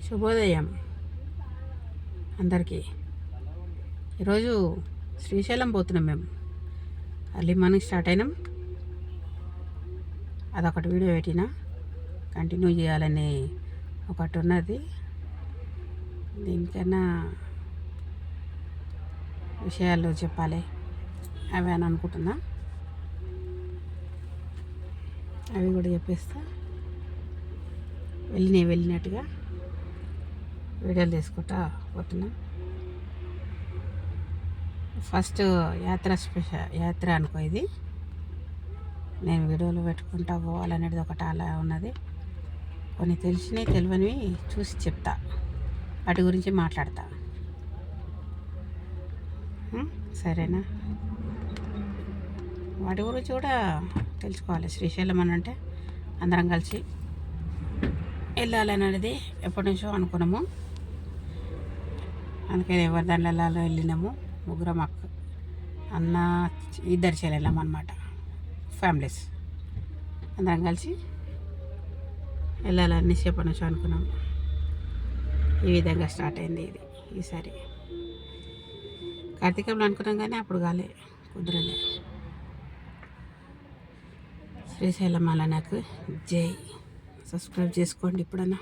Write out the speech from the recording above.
శుభోదయం అందరికీ. ఈరోజు శ్రీశైలం పోతున్నాం మేము. అర్లీ మార్నింగ్ స్టార్ట్ అయినాం. అదొకటి వీడియో పెట్టినా, కంటిన్యూ చేయాలని ఒకటి ఉన్నది. దీనికన్నా విషయాలు చెప్పాలి అవి అని అనుకుంటున్నా. అవి కూడా చెప్పేస్తా. వెళ్ళినట్టుగా వీడియోలు తీసుకుంటా పోతున్నాం. ఫస్ట్ యాత్ర అనుకో ఇది. నేను వీడియోలు పెట్టుకుంటా పోవాలనేది ఒకటి అలా ఉన్నది. కొన్ని తెలిసినవి తెలియనివి చూసి చెప్తా, వాటి గురించి మాట్లాడతా. సరేనా? వాటి గురించి కూడా తెలుసుకోవాలి. శ్రీశైలం అని అంటే అందరం కలిసి వెళ్ళాలనేది ఎప్పటి నుంచో అనుకున్నాము. అందుకని ఎవరి దాంట్లో వెళ్ళినాము. ముగ్గురం అన్న ఇద్దరు చెల్లెళ్ళం అన్నమాట, ఫ్యామిలీస్ అందరం కలిసి వెళ్ళాలని ఎప్పటి నుంచో అనుకున్నాము. ఈ విధంగా స్టార్ట్ అయింది ఇది. ఈసారి కార్తీకంలో అనుకున్నాం కానీ అప్పుడు కుదరలే. శ్రీశైలం అలా నాకు జై. సబ్స్క్రైబ్ చేసుకోండి ఇప్పుడన్నా.